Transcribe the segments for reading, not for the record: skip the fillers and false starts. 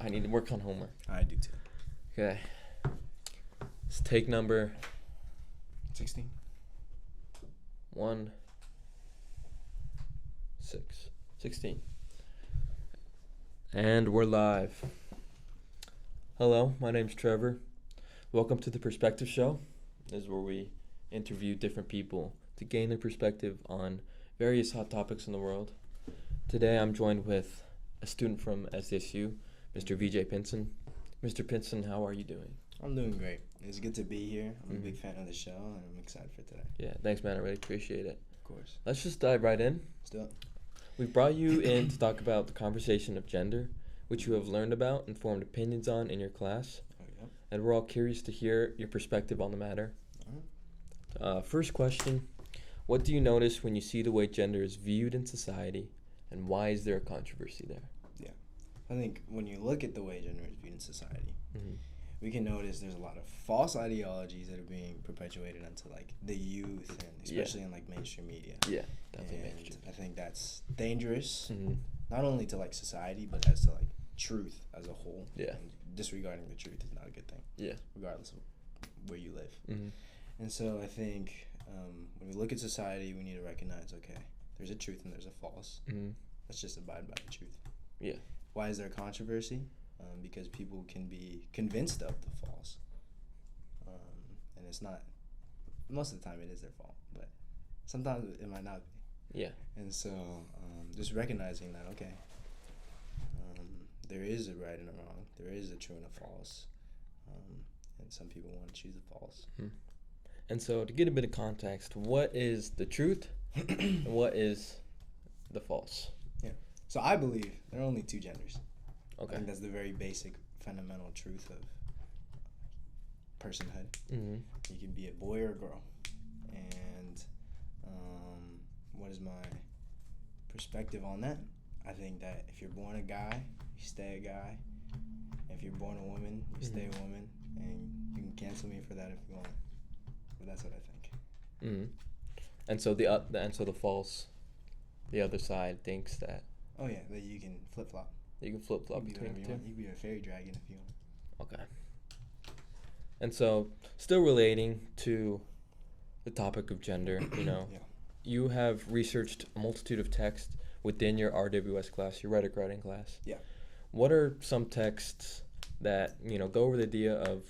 I need to work on homework. I do too. Okay. It's take number 16. 1, 6, 16. And we're live. Hello, my name's Trevor. Welcome to the Perspective Show. This is where we interview different people to gain their perspective on various hot topics in the world. Today I'm joined with a student from SDSU, Mr. Vijay Pinson. Mr. Pinson, how are you doing? I'm doing great. It's good to be here. I'm a big fan of the show, and I'm excited for today. Yeah, thanks, man. I really appreciate it. Of course. Let's just dive right in. Let's do it. We brought you in to talk about the conversation of gender, which you have learned about and formed opinions on in your class. There we go. And we're all curious to hear your perspective on the matter. First question, what do you notice when you see the way gender is viewed in society, and why is there a controversy there? Yeah. I think when you look at the way gender is viewed in society, we can notice there's a lot of false ideologies that are being perpetuated onto like the youth and especially in like mainstream media. Yeah, definitely And mainstream. I think that's dangerous, not only to like society, but as to like truth as a whole. Yeah. And disregarding the truth is not a good thing. Yeah. Regardless of where you live. And so I think when we look at society, we need to recognize, okay, there's a truth and there's a false. Let's just abide by the truth. Yeah. Why is there controversy? Because people can be convinced of the false. And it's not, most of the time it is their fault, but sometimes it might not be. Yeah. And so just recognizing that, okay, there is a right and a wrong, there is a true and a false, and some people want to choose the false. And so to get a bit of context, what is the truth and what is the false? Yeah. So I believe there are only two genders. I Okay. think that's the very basic, fundamental truth of personhood. You can be a boy or a girl. And what is my perspective on that? I think that if you're born a guy, you stay a guy. If you're born a woman, you stay a woman. And you can cancel me for that if you want. But that's what I think. And so the false, the other side thinks that Oh yeah, that you can flip flop. you can flip flop You can be between whatever the you two. want. You can be a fairy dragon if you want. Okay. And so, still relating to the topic of gender, Yeah. you have researched a multitude of texts within your RWS class, your rhetoric writing class. Yeah. What are some texts that, go over the idea of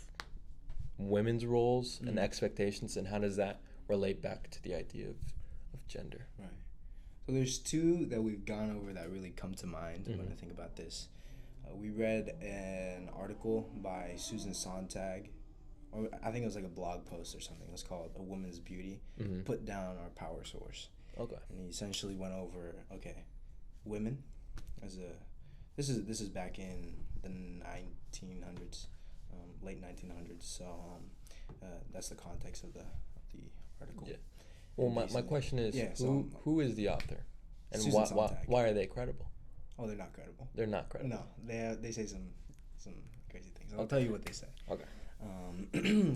women's roles and expectations, and how does that relate back to the idea of gender? Right. So there's two that we've gone over that really come to mind when I think about this. We read an article by Susan Sontag, or I think it was like a blog post or something. It was called "A Woman's Beauty: Put Down Our Power Source." Okay. And he essentially went over, okay, women as a this is back in the 1900s, late 1900s. So that's the context of the article. Yeah. Well, my question is, who is the author, and Susan Sontag. why are they credible? Oh, they're not credible. They're not credible. No, they say some crazy things. I'll tell you what they say. Okay.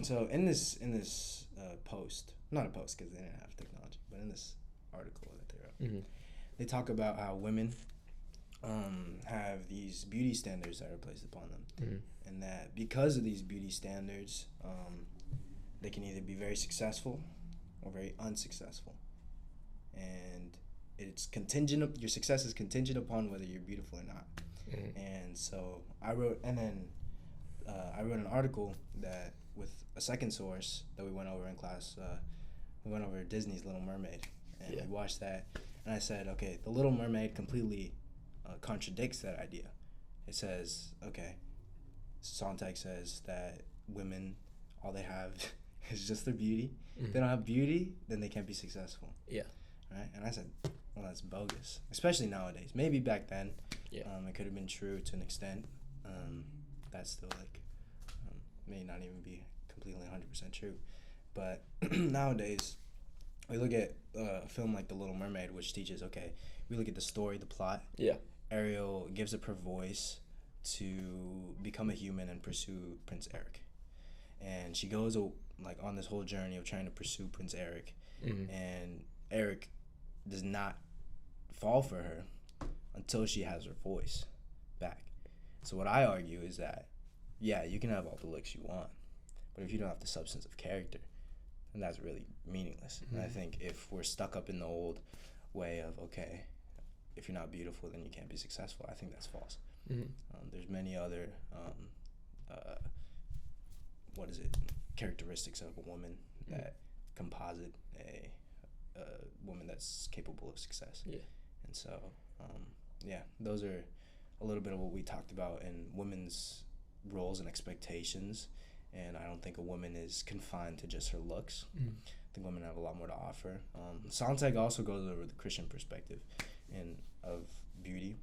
So in this post, not a post because they didn't have technology, but in this article that they wrote, they talk about how women have these beauty standards that are placed upon them, and that because of these beauty standards, they can either be very successful or very unsuccessful, and it's contingent. Your success is contingent upon whether you're beautiful or not. And so I wrote an article that with a second source that we went over in class. We went over Disney's Little Mermaid, and we watched that. And I said, okay, the Little Mermaid completely contradicts that idea. It says, okay, Sontag says that women, all they have is just their beauty. If they don't have beauty, then they can't be successful. Yeah. Right? And I said, well, that's bogus, especially nowadays. Maybe back then, it could have been true to an extent. That's still may not even be completely 100% true. But nowadays, we look at a film like The Little Mermaid, which teaches, okay, we look at the story, the plot. Yeah. Ariel gives up her voice to become a human and pursue Prince Eric. And she goes on this whole journey of trying to pursue Prince Eric. And Eric does not fall for her until she has her voice back. So what I argue is that, yeah, you can have all the looks you want, but if you don't have the substance of character, then that's really meaningless. And I think if we're stuck up in the old way of, okay, if you're not beautiful, then you can't be successful, I think that's false. There's many other, characteristics of a woman that composite a woman that's capable of success. Yeah. And so, those are a little bit of what we talked about in women's roles and expectations. And I don't think a woman is confined to just her looks. I think women have a lot more to offer. Sontag also goes over the Christian perspective of beauty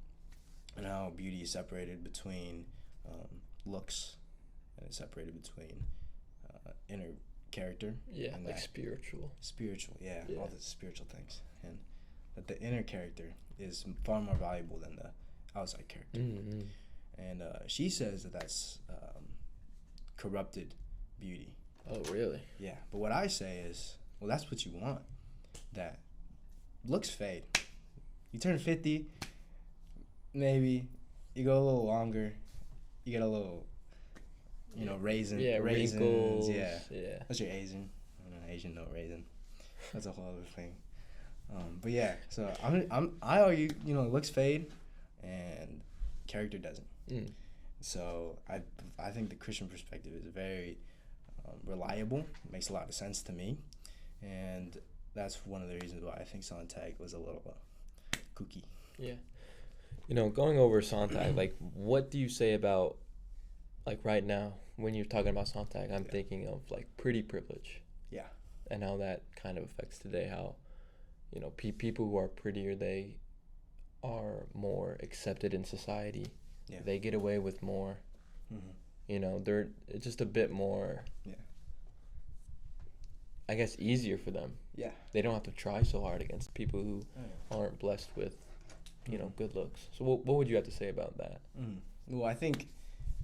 and how beauty is separated between looks and it's separated between inner character. Yeah, and like spiritual. Spiritual, yeah, all the spiritual things. And that the inner character is far more valuable than the outside character. And she says that that's corrupted beauty. Oh, really? Yeah, but what I say is, well, that's what you want. That looks fade. You turn 50, maybe you go a little longer, you get a little, raisin. Yeah, raisins. Wrinkles. Yeah. Yeah. That's your Asian. I don't know, Asian no raisin. That's a whole other thing. But yeah, so I argue, it looks fade, and character doesn't. So I think the Christian perspective is very reliable. It makes a lot of sense to me, and that's one of the reasons why I think Sontag was a little kooky. Yeah. Going over Sontag, like, what do you say about, like, right now, when you're talking about Sontag, I'm thinking of, like, pretty privilege. Yeah. And how that kind of affects today, how, people who are prettier, they are more accepted in society. Yeah. They get away with more. They're just a bit more, I guess, easier for them. Yeah. They don't have to try so hard against people who aren't blessed with, good looks. So what would you have to say about that? Well, I think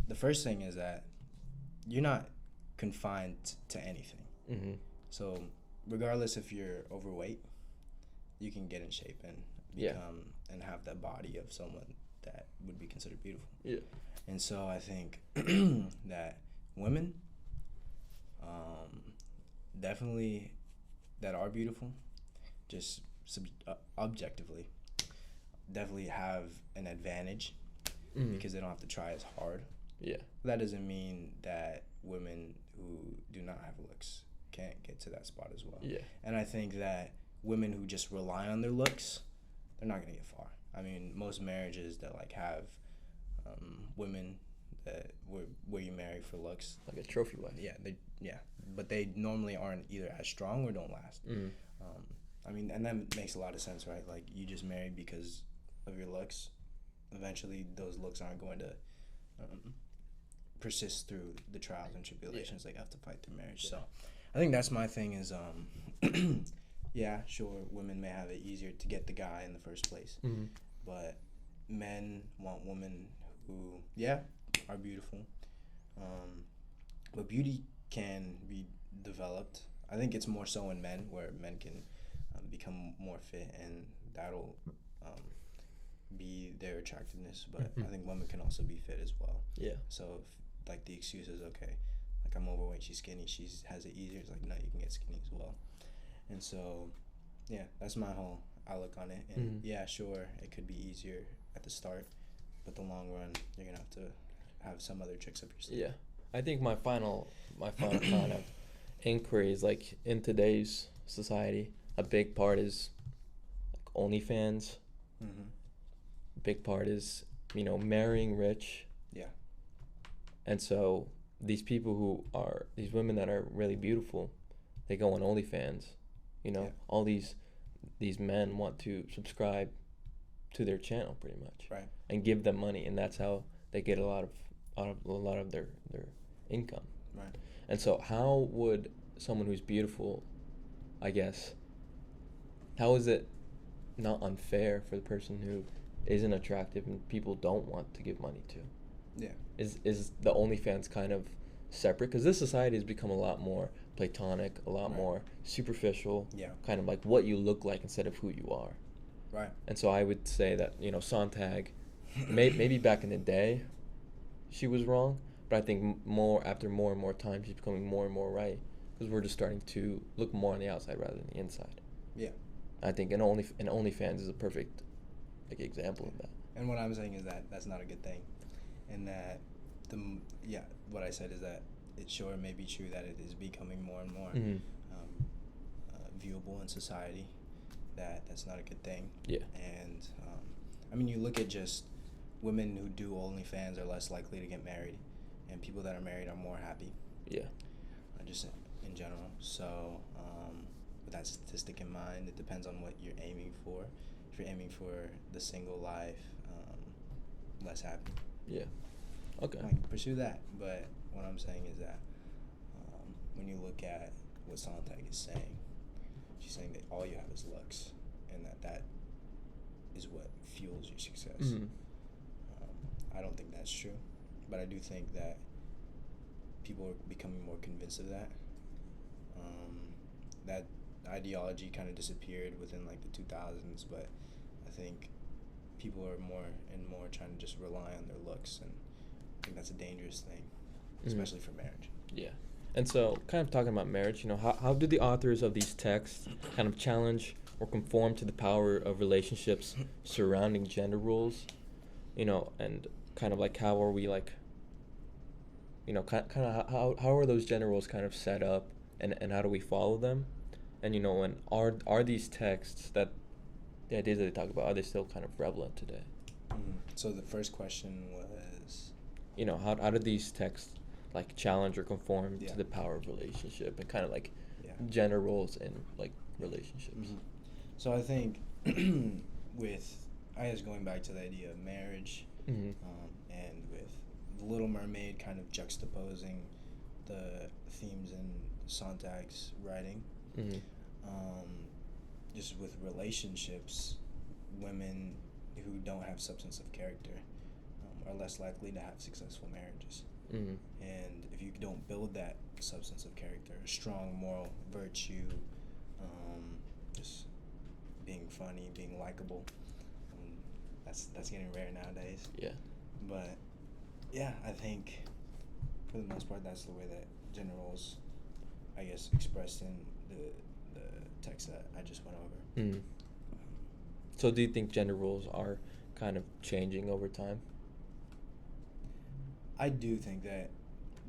the first thing is that you're not confined to anything. So regardless if you're overweight, you can get in shape and become and have that body of someone that would be considered beautiful. Yeah. And so I think that women definitely that are beautiful, just objectively, definitely have an advantage because they don't have to try as hard. Yeah. That doesn't mean that women who do not have looks can't get to that spot as well. Yeah. And I think that women who just rely on their looks, they're not going to get far. I mean, most marriages that, like, have women that where you marry for looks. Like a trophy wife. Yeah. But they normally aren't either as strong or don't last. I mean, and that makes a lot of sense, right? Like, you just marry because of your looks. Eventually, those looks aren't going to persist through the trials and tribulations they have to fight through marriage. So I think that's my thing is, yeah, sure, women may have it easier to get the guy in the first place. But men want women who, are beautiful. But beauty can be developed. I think it's more so in men, where men can become more fit, and that'll be their attractiveness. But I think women can also be fit as well. Yeah. So if, like, the excuse is, okay, like, I'm overweight, she's skinny, she has it easier. It's like, no, you can get skinny as well. And so, yeah, that's my whole outlook on it. And yeah, sure, it could be easier at the start, but the long run, you're gonna have to have some other tricks up your sleeve. Yeah, I think my final kind of inquiry is, like, in today's society, a big part is, like, OnlyFans. A big part is, marrying rich. Yeah. And so these women that are really beautiful, they go on OnlyFans. All these men want to subscribe to their channel, pretty much, right, and give them money, and that's how they get a lot of their income. Right. And so how would someone who's beautiful, I guess, how is it not unfair for the person who isn't attractive and people don't want to give money to? Yeah. Is the OnlyFans kind of separate? Because this society has become a lot more platonic, a lot more superficial, kind of like what you look like instead of who you are. Right. And so I would say that, Sontag, maybe back in the day, she was wrong, but I think more after more and more time, she's becoming more and more right because we're just starting to look more on the outside rather than the inside. Yeah. I think an OnlyFans is a perfect like example of that. And what I'm saying is that that's not a good thing, and that what I said is that it sure may be true that it is becoming more and more viewable in society. That's not a good thing. Yeah. And I mean, you look at just women who do OnlyFans are less likely to get married, and people that are married are more happy. Yeah. Just in general. So with that statistic in mind, it depends on what you're aiming for. If you're aiming for the single life, less happy. Yeah. Okay. Like, pursue that. But what I'm saying is that when you look at what Sontag is saying, she's saying that all you have is looks, and that is what fuels your success. Mm-hmm. I don't think that's true, but I do think that people are becoming more convinced of that. That ideology kind of disappeared within like the 2000s, but I think people are more and more trying to just rely on their looks, and I think that's a dangerous thing, especially for marriage. Yeah. And so, kind of talking about marriage, how do the authors of these texts kind of challenge or conform to the power of relationships surrounding gender roles, and kind of like how are we like, kind of how are those gender roles kind of set up, and how do we follow them, and and are these texts that the ideas that they talk about, are they still kind of prevalent today? So the first question was, how do these texts like challenge or conform to the power of relationship and kind of like gender roles in like relationships? So I think going back to the idea of marriage, and with The Little Mermaid kind of juxtaposing the themes in Sontag's writing, just with relationships, women who don't have substance of character are less likely to have successful marriages. And if you don't build that substance of character, strong moral virtue, just being funny, being likable, that's getting rare nowadays. Yeah. But yeah, I think for the most part that's the way that gender roles, I guess, expressed in the text that I just went over. So do you think gender roles are kind of changing over time? I do think that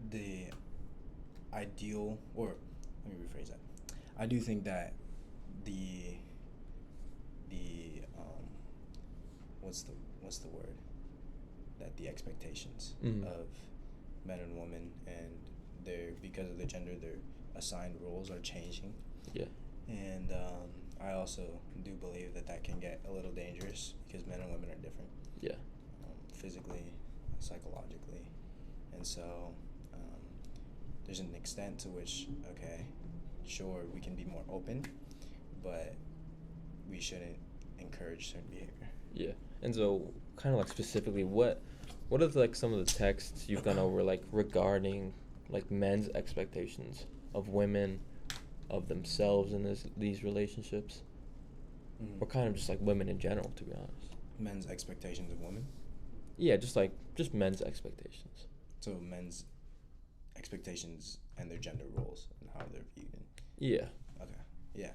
the ideal, or let me rephrase that. I do think that the what's the word? That the expectations of men and women, and because of their gender, their assigned roles are changing. Yeah. And I also do believe that can get a little dangerous because men and women are different. Yeah. Physically, psychologically. And so there's an extent to which, okay, sure, we can be more open, but we shouldn't encourage certain behavior. Yeah. And so kind of like specifically what are like some of the texts you've gone over like regarding like men's expectations of women, of themselves in these relationships? Or kind of just like women in general, to be honest. Men's expectations of women? Yeah, just men's expectations. So men's expectations and their gender roles and how they're viewed. Yeah. Okay. Yeah.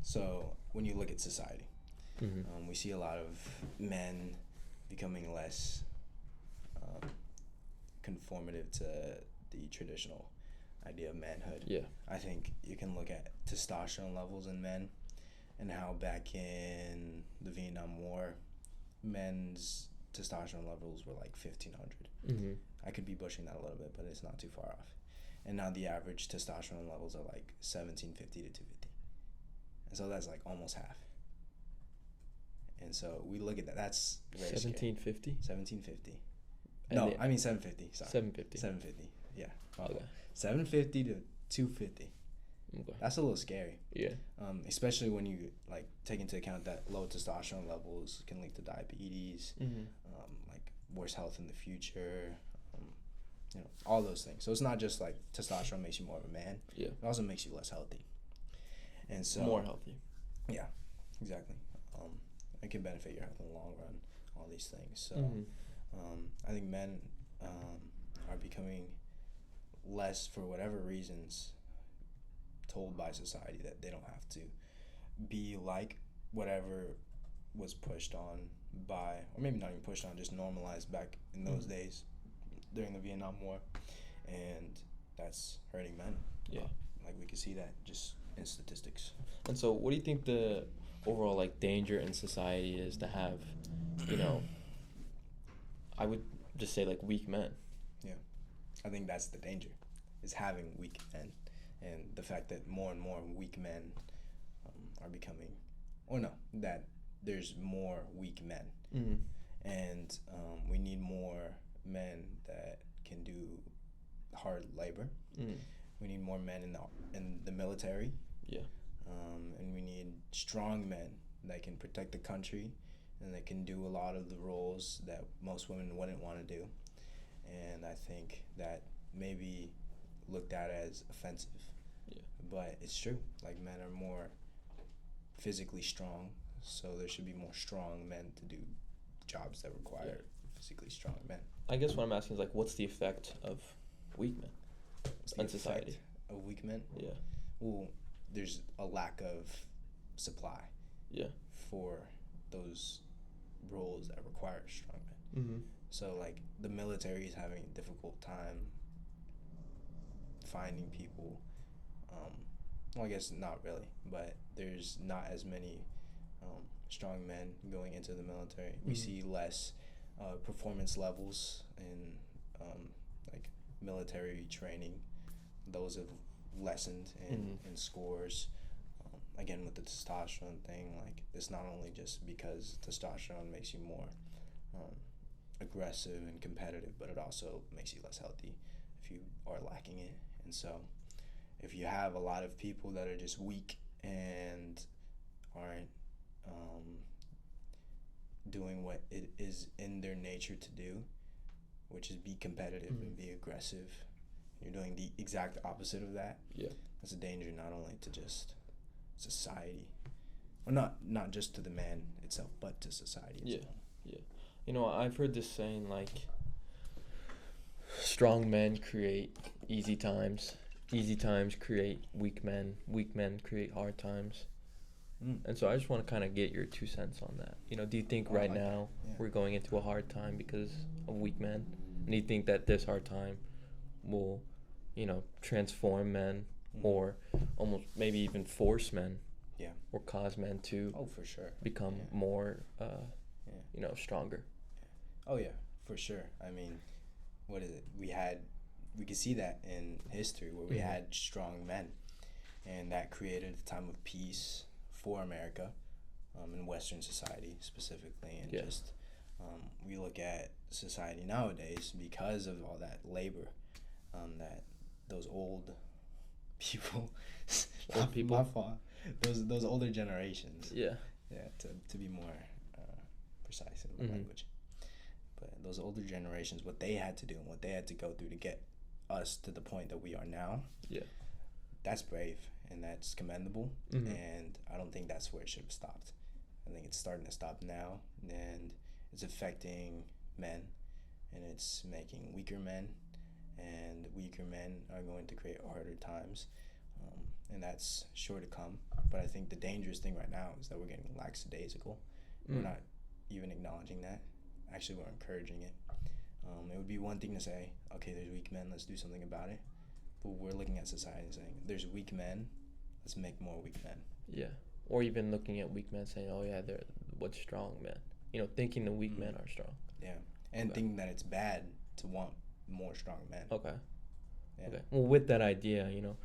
So when you look at society, we see a lot of men becoming less conformative to the traditional idea of manhood. Yeah. I think you can look at testosterone levels in men and how back in the Vietnam War, men's testosterone levels were like 1,500. I could be pushing that a little bit, but it's not too far off. And now the average testosterone levels are like 1,750 to 250. And so that's like almost half. And so we look at that. That's very 1,750? 1,750. No, I mean 750. Sorry. 750. 750. Yeah. Okay. 750 to 250. Okay. That's a little scary. Yeah. Especially when you like take into account that low testosterone levels can lead to diabetes, like worse health in the future, all those things. So it's not just like testosterone makes you more of a man. Yeah. It also makes you less healthy. And so more healthy. Yeah, exactly. It can benefit your health in the long run. All these things. So I think men are becoming less, for whatever reasons, told by society that they don't have to be like whatever was pushed on by, or maybe not even pushed on, just normalized back in those days during the Vietnam War, and that's hurting men. Yeah. Like we can see that just in statistics. And so, what do you think the overall like danger in society is to have, you know, I would just say like weak men? Yeah, I think that's the danger, is having weak men, and the fact that more and more weak men are becoming, or no, that there's more weak men, and we need more men that can do hard labor. We need more men in the military. Yeah. And we need strong men that can protect the country and that can do a lot of the roles that most women wouldn't want to do. And I think that may be looked at as offensive. Yeah. But it's true. Like, men are more physically strong, so there should be more strong men to do jobs that require physically strong men. I guess what I'm asking is like, what's the effect of weak men on society? Of weak men? Yeah. Well, there's a lack of supply. Yeah. For those roles that require strong men. So, like, the military is having a difficult time finding people. Well, I guess not really, but there's not as many strong men going into the military. We see less performance levels in like military training. Those have lessened in scores. Again, with the testosterone thing, like, it's not only just because testosterone makes you more aggressive and competitive, but it also makes you less healthy if you are lacking it. And so if you have a lot of people that are just weak and aren't doing what it is in their nature to do, which is be competitive and be aggressive, you're doing the exact opposite of that. Yeah. That's a danger not only to just society, well, not just to the man itself, but to society itself. Yeah. You know, I've heard this saying, like, strong men create easy times create weak men create hard times. And so I just want to kind of get your 2 cents on that. You know, do you think right now we're going into a hard time because of weak men? And do you think that this hard time will, you know, transform men or almost maybe even force men or cause men to for sure become more, you know, stronger? Oh, yeah, for sure. I mean, what is it? We could see that in history where we had strong men, and that created a time of peace for America, in Western society specifically. And just we look at society nowadays because of all that labor, that those old people, my fault, those older generations. Yeah, to be more precise in my language. But those older generations, what they had to do and what they had to go through to get us to the point that we are now, that's brave and that's commendable. And I don't think that's where it should have stopped. I think it's starting to stop now, and it's affecting men, and it's making weaker men, and weaker men are going to create harder times, and that's sure to come. But I think the dangerous thing right now is that we're getting lackadaisical. We're not even acknowledging that. Actually, we're encouraging it. It would be one thing to say, okay, there's weak men, let's do something about it. But we're looking at society and saying, there's weak men, let's make more weak men. Yeah. Or even looking at weak men saying, oh, yeah, they're what's strong men. You know, thinking the weak men are strong. Yeah. And thinking that it's bad to want more strong men. Okay. Yeah. Okay. Well, with that idea, you know,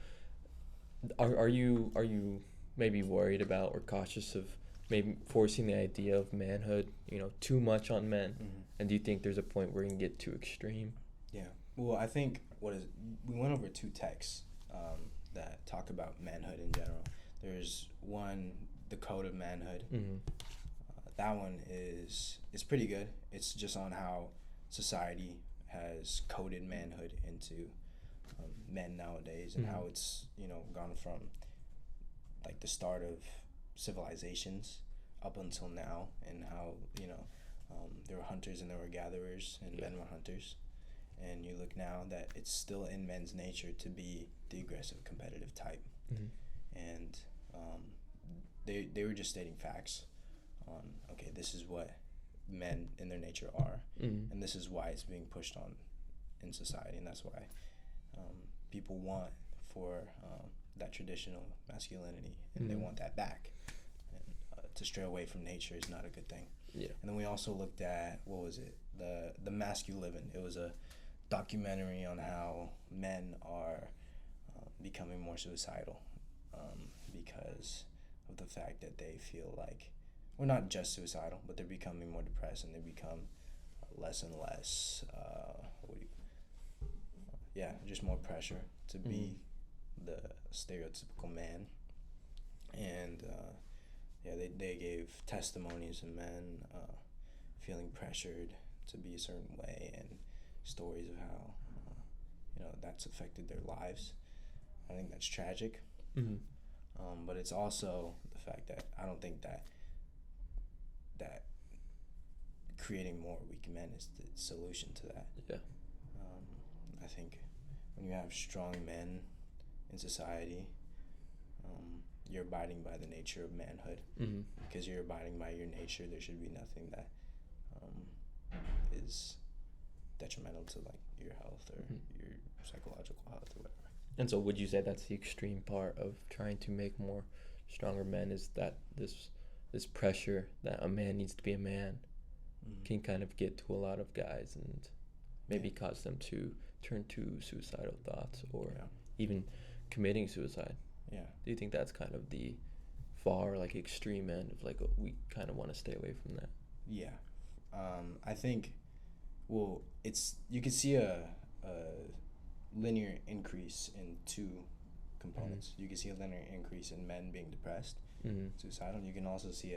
are you maybe worried about or cautious of maybe forcing the idea of manhood, you know, too much on men? And do you think there's a point where you can get too extreme? Yeah. Well, I think we went over 2 texts that talk about manhood in general. There's one, the Code of Manhood. That one is pretty good. It's just on how society has coded manhood into men nowadays, and how it's, you know, gone from like the start of civilizations up until now, and how, you know, There were hunters and there were gatherers, and men were hunters. And you look now that it's still in men's nature to be the aggressive, competitive type. And they were just stating facts on, okay, this is what men in their nature are, and this is why it's being pushed on in society, and that's why people want for that traditional masculinity, and they want that back. And to stray away from nature is not a good thing. Yeah. And then we also looked at, what was it? The Masculivin. It was a documentary on how men are becoming more suicidal because of the fact that they feel like, well, not just suicidal, but they're becoming more depressed, and they become less and less, just more pressure to be the stereotypical man. And they gave testimonies of men feeling pressured to be a certain way, and stories of how that's affected their lives. I think that's tragic. But it's also the fact that I don't think that creating more weak men is the solution to that. Yeah. I think when you have strong men in society, you're abiding by the nature of manhood. Because you're abiding by your nature, there should be nothing that is detrimental to like your health or your psychological health or whatever. And so would you say that's the extreme part of trying to make more stronger men, is that this pressure that a man needs to be a man can kind of get to a lot of guys and maybe cause them to turn to suicidal thoughts or even committing suicide? Yeah. Do you think that's kind of the far like extreme end of like we kind of want to stay away from that? Yeah. I think, well, you can see a linear increase in two components. You can see a linear increase in men being depressed, suicidal. You can also see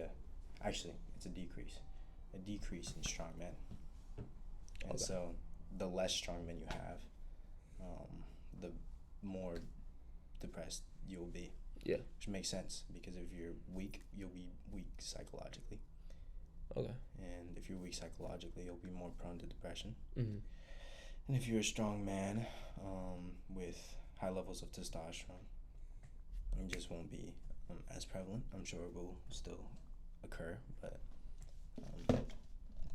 it's a decrease in strong men. And so the less strong men you have, the more depressed you'll be. Yeah. Which makes sense, because if you're weak, you'll be weak psychologically. Okay. And if you're weak psychologically, you'll be more prone to depression. And if you're a strong man with high levels of testosterone, it just won't be as prevalent. I'm sure it will still occur, but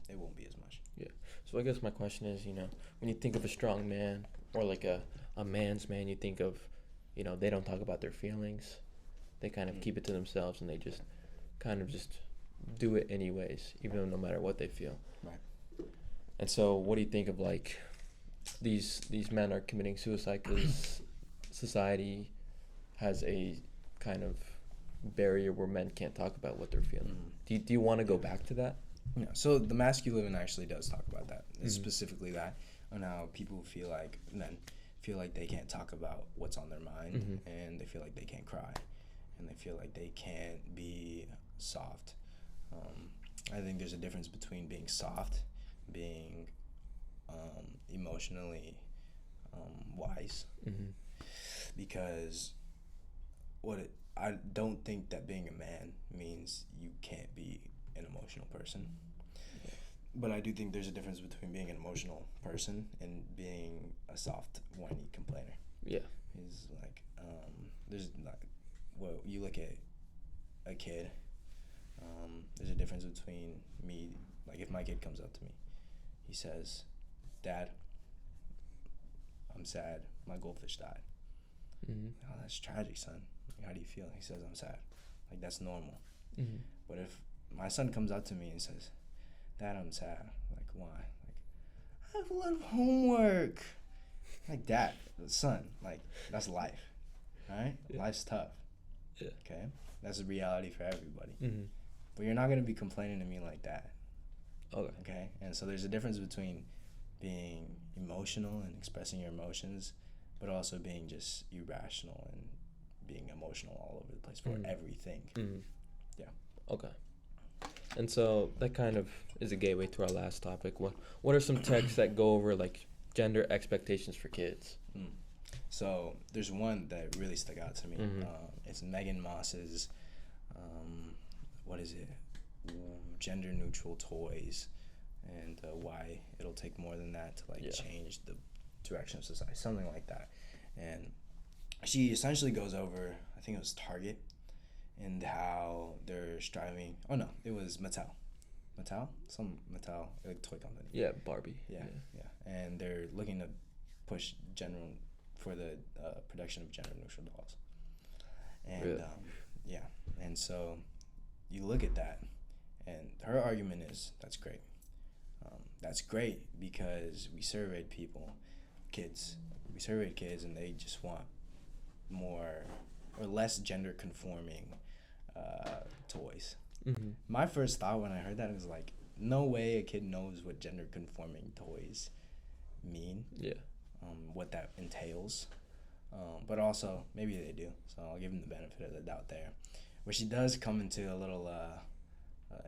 it won't be as much. Yeah. So I guess my question is, when you think of a strong man or like a man's man, you think of, they don't talk about their feelings. They kind of keep it to themselves, and they just kind of just do it anyways, even though no matter what they feel. Right. And so what do you think of like these men are committing suicide because society has a kind of barrier where men can't talk about what they're feeling? Do you want to go back to that? Yeah. So the Masculivin actually does talk about that. Specifically that, on how men feel like they can't talk about what's on their mind, and they feel like they can't cry, and they feel like they can't be soft. I think there's a difference between being soft, being emotionally wise, because I don't think that being a man means you can't be an emotional person. But I do think there's a difference between being an emotional person and being a soft, whiny complainer. Yeah. It's like, you look at a kid, there's a difference between me, like if my kid comes up to me, he says, "Dad, I'm sad, my goldfish died." Oh, that's tragic, son. Like, how do you feel? He says, "I'm sad." Like, that's normal. But if my son comes up to me and says, "Dad, I'm sad," like, why? Like, I have a lot of homework. Like, Dad, son, like, that's life, right? Yeah. Life's tough. Yeah. Okay? That's a reality for everybody. But you're not going to be complaining to me like that. Okay? And so there's a difference between being emotional and expressing your emotions, but also being just irrational and being emotional all over the place for everything. Yeah. Okay. And so that kind of is a gateway to our last topic. What are some texts that go over like gender expectations for kids? So there's one that really stuck out to me. It's Megan Moss's, what is it? Gender neutral toys and why it'll take more than that to like change the direction of society, something like that. And she essentially goes over, I think it was Target, and how they're striving. Oh no, it was Mattel. Some Mattel, like, toy company. Yeah, Barbie. Yeah. And they're looking to push for the production of gender neutral dolls. And really? And so you look at that, and her argument is that's great. That's great because we surveyed kids, and they just want more or less gender conforming toys. Mm-hmm. My first thought when I heard that was like, no way a kid knows what gender conforming toys mean. Yeah. What that entails. But also, maybe they do. So I'll give them the benefit of the doubt there. Where she does come into a little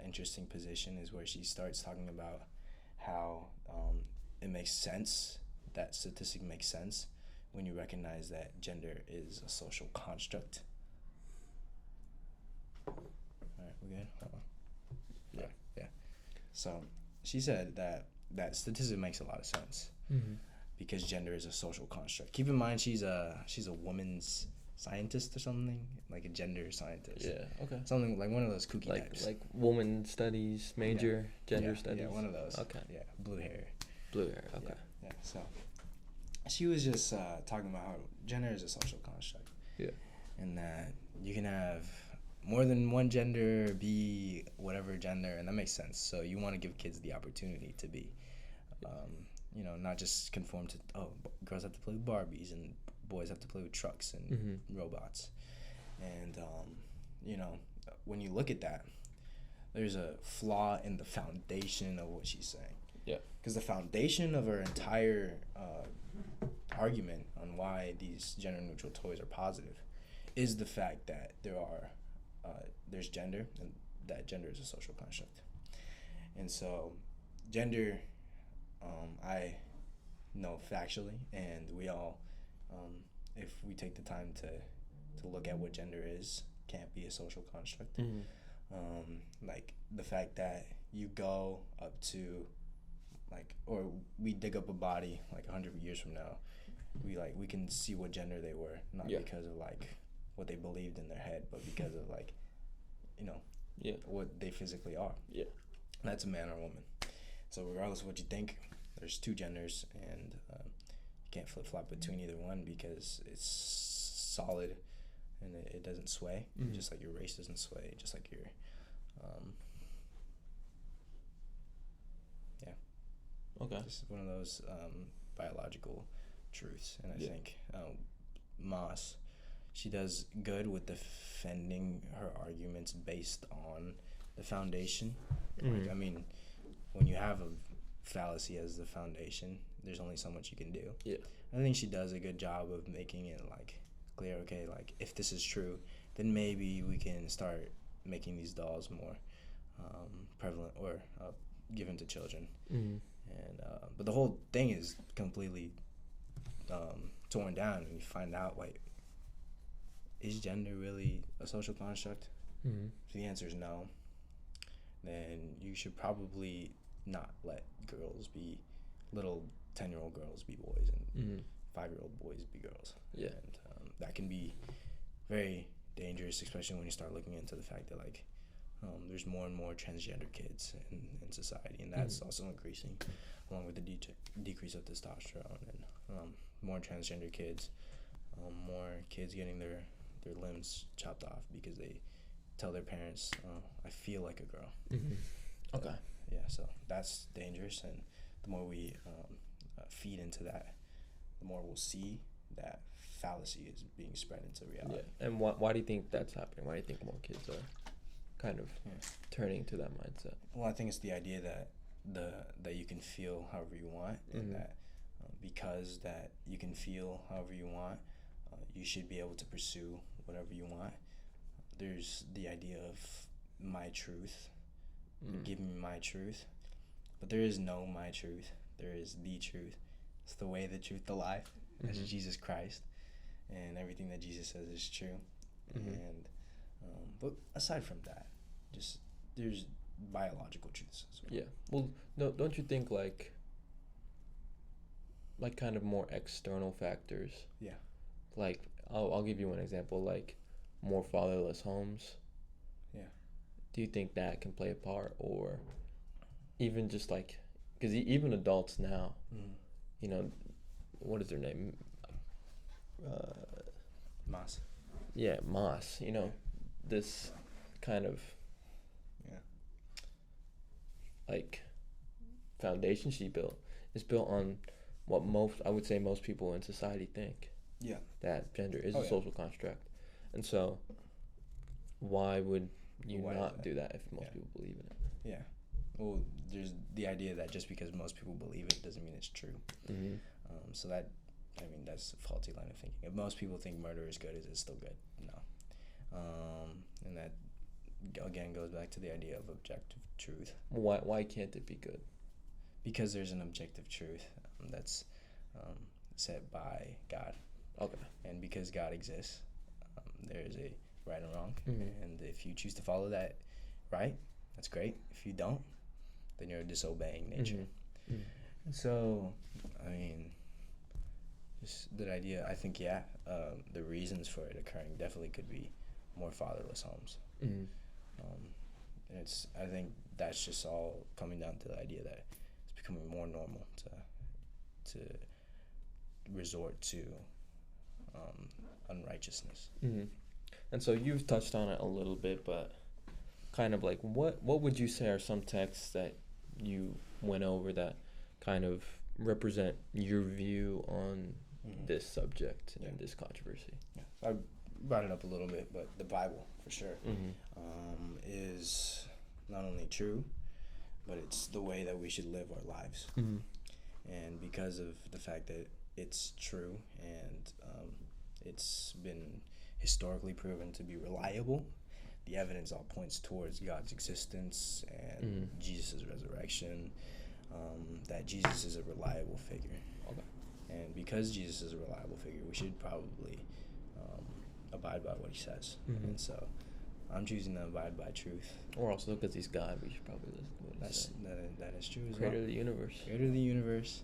interesting position is where she starts talking about how it makes sense, that statistic makes sense when you recognize that gender is a social construct. All right, we good? Yeah. Yeah. So she said that statistic makes a lot of sense. Mm-hmm. Because gender is a social construct. Keep in mind, she's a woman's scientist or something, like a gender scientist. Yeah. Okay. Something like one of those kooky types. Like woman studies major, gender studies. Yeah, one of those. Okay. Yeah, blue hair. Okay. Yeah. So she was just talking about how gender is a social construct. Yeah. And that you can have more than one gender, be whatever gender, and that makes sense. So you want to give kids the opportunity to be. Not just conform to, girls have to play with Barbies and boys have to play with trucks and robots. And, when you look at that, there's a flaw in the foundation of what she's saying. Yeah. Because the foundation of her entire argument on why these gender-neutral toys are positive is the fact that there's gender, and that gender is a social construct. And so gender... I know factually, and we all, if we take the time to look at what gender is, can't be a social construct. Mm-hmm. Like the fact that you go up to, or we dig up a body 100 years from now, we can see what gender they were, not because of what they believed in their head, but because of what they physically are. Yeah, that's a man or a woman. So regardless of what you think, there's two genders, and you can't flip-flop between either one because it's solid and it doesn't sway, just like your race doesn't sway, just like your... Okay. Just one of those biological truths. And I think Moss, she does good with defending her arguments based on the foundation. I mean, when you have a fallacy as the foundation, there's only so much you can do. Yeah. I think she does a good job of making it clear, okay, if this is true, then maybe we can start making these dolls more prevalent or given to children. And but the whole thing is completely torn down, and you find out, is gender really a social construct? If the answer is no, then you should probably not let little 10-year-old girls be boys and 5-year-old boys be girls. Yeah. And that can be very dangerous, especially when you start looking into the fact that there's more and more transgender kids in society, and that's also increasing along with the decrease of testosterone, and more transgender kids, more kids getting their limbs chopped off because they tell their parents, I feel like a girl. Okay. Yeah, so that's dangerous, and the more we feed into that, the more we'll see that fallacy is being spread into reality. Yeah. And why do you think that's happening? Why do you think more kids are kind of turning to that mindset? Well, I think it's the idea that that you can feel however you want, and that because that you can feel however you want, you should be able to pursue whatever you want. There's the idea of my truth. Give me my truth. But there is no my truth. There is the truth. It's the way, the truth, the life. That's Jesus Christ. And everything that Jesus says is true. And but aside from that, just there's biological truths as well. Yeah. Well, no, don't you think like kind of more external factors? Yeah. Like I'll give you one example, like more fatherless homes. Yeah. Do you think that can play a part, or even just like, because even adults now, you know, what is their name? Mass. Yeah, Moss. You know, this kind of Yeah. like foundation she built is built on what I would say most people in society think. Yeah. That gender is a social construct, and so why would you not do that if most people believe in it? Yeah. Well, there's the idea that just because most people believe it doesn't mean it's true. Mm-hmm. So that, I mean, that's a faulty line of thinking. If most people think murder is good, is it still good? No. And that, again, goes back to the idea of objective truth. Why can't it be good? Because there's an objective truth that's set by God. Okay. And because God exists, there is a right and wrong. Mm-hmm. And if you choose to follow that right, that's great. If you don't, then you're disobeying nature. Mm-hmm. Mm-hmm. So, I mean, just that idea, I think, the reasons for it occurring definitely could be more fatherless homes. Mm-hmm. And I think that's just all coming down to the idea that it's becoming more normal to resort to unrighteousness. Mm-hmm. And so you've touched on it a little bit, but kind of like what would you say are some texts that you went over that kind of represent your view on this subject and this controversy? Yeah. So I brought it up a little bit, but the Bible, for sure, is not only true, but it's the way that we should live our lives. Mm-hmm. And because of the fact that it's true and it's been historically proven to be reliable, the evidence all points towards God's existence and Jesus' resurrection, that Jesus is a reliable figure. Okay. And because Jesus is a reliable figure, we should probably abide by what he says. Mm-hmm. And so I'm choosing to abide by truth. Or also because he's God, we should probably listen to what he's saying. That is true as Creator well. of the universe. Creator of the universe,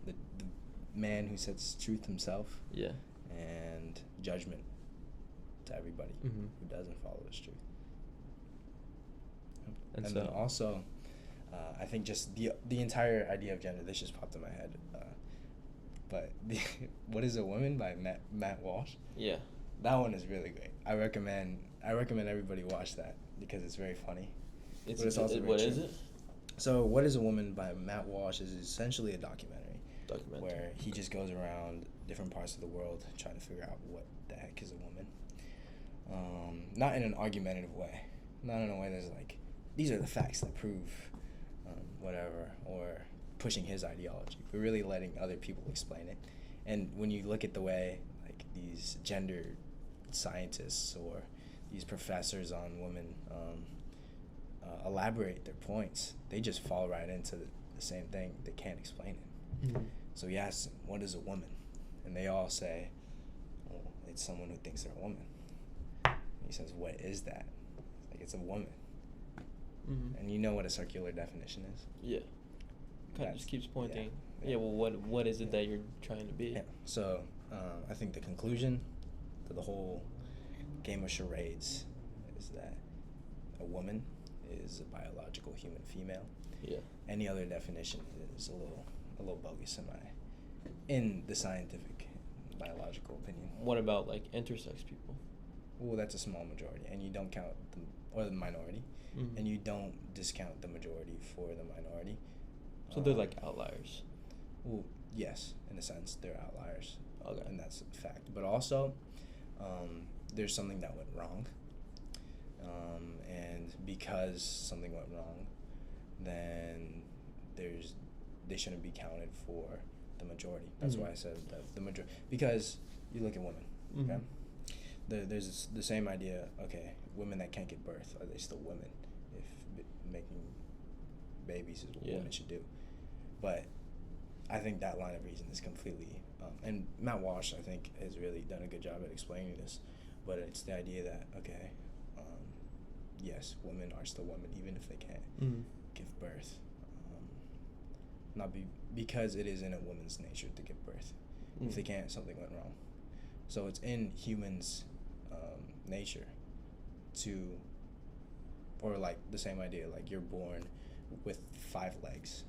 the man who sets truth himself. Yeah. And judgment to everybody who doesn't follow his truth. And so, then also, I think just the entire idea of gender, this just popped in my head. But What is a Woman by Matt Walsh? Yeah. That one is really great. I recommend everybody watch that because it's very funny. What is it? So What is a Woman by Matt Walsh is essentially a documentary where he just goes around different parts of the world trying to figure out what the heck is a woman. Not in an argumentative way. Not in a way that's like, these are the facts that prove whatever, or pushing his ideology, but really letting other people explain it. And when you look at the way like these gender scientists or these professors on women elaborate their points, they just fall right into the same thing. They can't explain it. Mm-hmm. So he asks them, what is a woman? And they all say, well, it's someone who thinks they're a woman. And he says, what is that? Like, it's a woman. Mm-hmm. And you know what a circular definition is? Yeah. Kind of just keeps pointing. Yeah, well, what is it that you're trying to be? Yeah. So I think the conclusion to the whole game of charades is that a woman is a biological human female. Yeah. Any other definition is a little bogus in the scientific biological opinion. What about like intersex people? Well, that's a small majority, and you don't count the minority, and you don't discount the majority for the minority. So they're like outliers. Well, yes, in a sense, they're outliers. Okay. And that's a fact. But also, there's something that went wrong. And because something went wrong, then they shouldn't be counted for the majority. That's why I said that the majority. Because you look at women, okay? There's the same idea, okay, women that can't give birth, are they still women? If making babies is what women should do. But I think that line of reason is completely, and Matt Walsh, I think, has really done a good job at explaining this, but it's the idea that, okay, yes, women are still women even if they can't give birth. Not because it is in a woman's nature to give birth. If they can't, something went wrong. So it's in humans' nature to, or like the same idea, like you're born with 5 legs.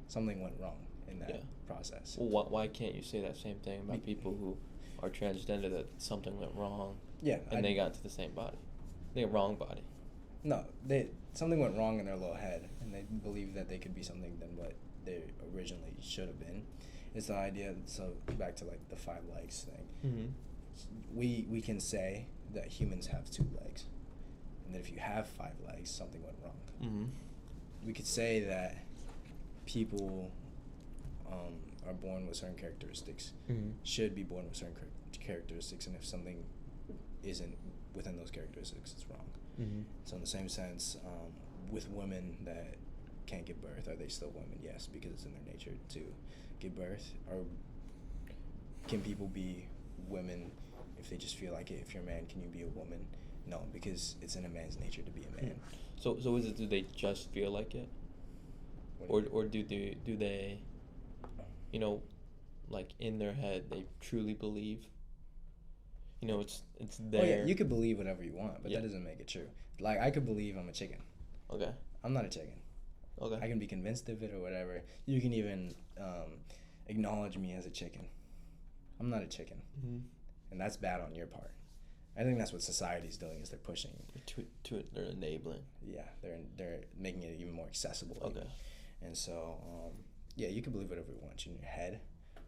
Something went wrong in that process. Well, why can't you say that same thing about people who are transgender, that something went wrong? Yeah, and they got into the same body, the wrong body. No, something went wrong in their little head, and they believe that they could be something than what they originally should have been. It's the idea. So back to like the 5 legs thing. We can say that humans have 2 legs, and that if you have 5 legs, something went wrong. We could say that people are born with certain characteristics, should be born with certain characteristics, and if something isn't within those characteristics, it's wrong. So in the same sense, with women that can't give birth, are they still women? Yes, because it's in their nature to give birth. Or can people be women if they just feel like it? If you're a man, can you be a woman? No, because it's in a man's nature to be a man. So is it, do they just feel like it, or do they, you know, like in their head they truly believe? You know, it's there. Oh yeah, you could believe whatever you want, but that doesn't make it true. Like, I could believe I'm a chicken. Okay. I'm not a chicken. Okay. I can be convinced of it or whatever. You can even acknowledge me as a chicken. I'm not a chicken. And that's bad on your part. I think that's what society's doing, is they're pushing. They're enabling. Yeah, they're making it even more accessible. Okay. And so, yeah, you can believe whatever you want in your head.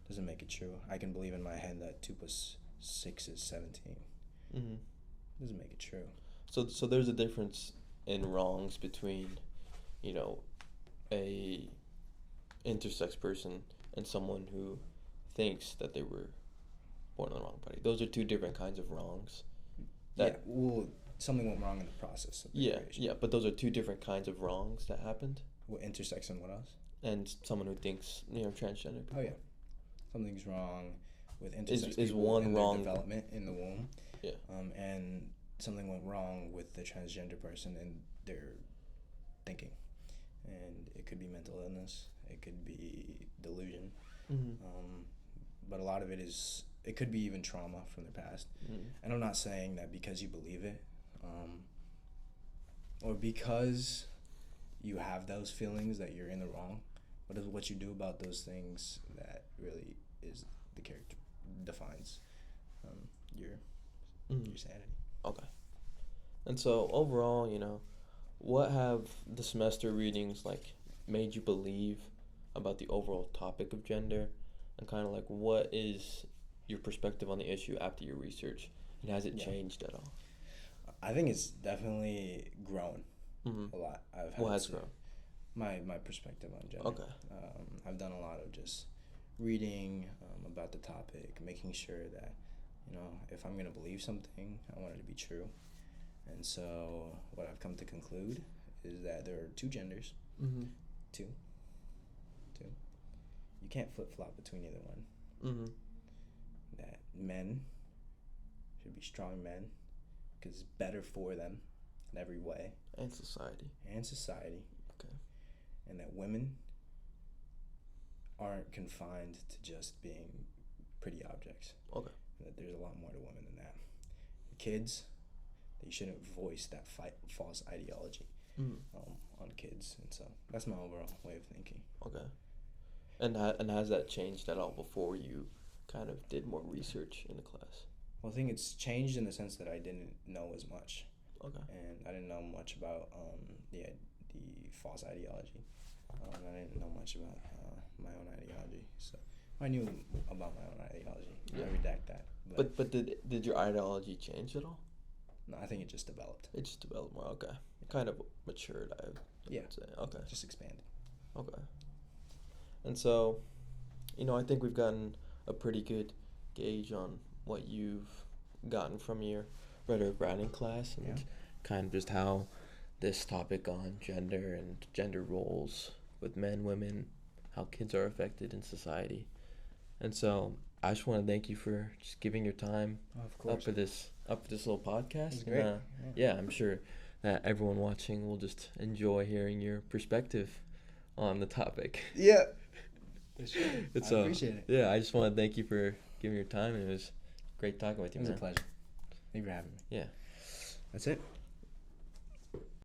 Doesn't make it true. I can believe in my head that 2 + 6 is 17. Doesn't make it true. So there's a difference in wrongs between, you know, a intersex person and someone who thinks that they were born in the wrong body. Those are 2 different kinds of wrongs. Something went wrong in the process of the creation. But those are 2 different kinds of wrongs that happened. What, intersex and what else? And someone who thinks, you know, transgender people. Oh yeah, something's wrong with intersex is people one and wrong their development in the womb. Yeah. And something went wrong with the transgender person and their thinking, and it could be mental illness, it could be delusion, but a lot of it could be even trauma from their past. And I'm not saying that because you believe it, or because you have those feelings, that you're in the wrong, but it's what you do about those things that really is the character defines your sanity. Okay. And so overall, you know, what have the semester readings like made you believe about the overall topic of gender, and kind of like what is your perspective on the issue after your research, and has it changed at all? I think it's definitely grown a lot. What has grown? My perspective on gender. Okay. I've done a lot of just reading about the topic, making sure that, you know, if I'm going to believe something, I want it to be true. And so what I've come to conclude is that there are 2 genders. Two. You can't flip-flop between either one. That men should be strong men because it's better for them in every way. And society. Okay. And that women aren't confined to just being pretty objects. Okay. And that there's a lot more to women than that. Kids, that you shouldn't voice that false ideology on kids. And so that's my overall way of thinking. Okay. And has that changed at all before you kind of did more research in the class? Well, I think it's changed in the sense that I didn't know as much. Okay. And I didn't know much about the false ideology. I didn't know much about my own ideology. So I knew about my own ideology. Yeah. I redact that. But did your ideology change at all? No, I think it just developed. It just developed more. Okay. It kind of matured, I would say. Okay. Just expanded. Okay. And so, you know, I think we've gotten a pretty good gauge on what you've gotten from your rhetoric writing class, and kind of just how this topic on gender and gender roles with men, women, how kids are affected in society. And so I just want to thank you for just giving your time up for this little podcast. It was great. Yeah, I'm sure that everyone watching will just enjoy hearing your perspective on the topic. Yeah. For sure. I appreciate it. Yeah, I just want to thank you for giving your time, and it was great talking with you, man. It was a pleasure. Thank you for having me. Yeah. That's it.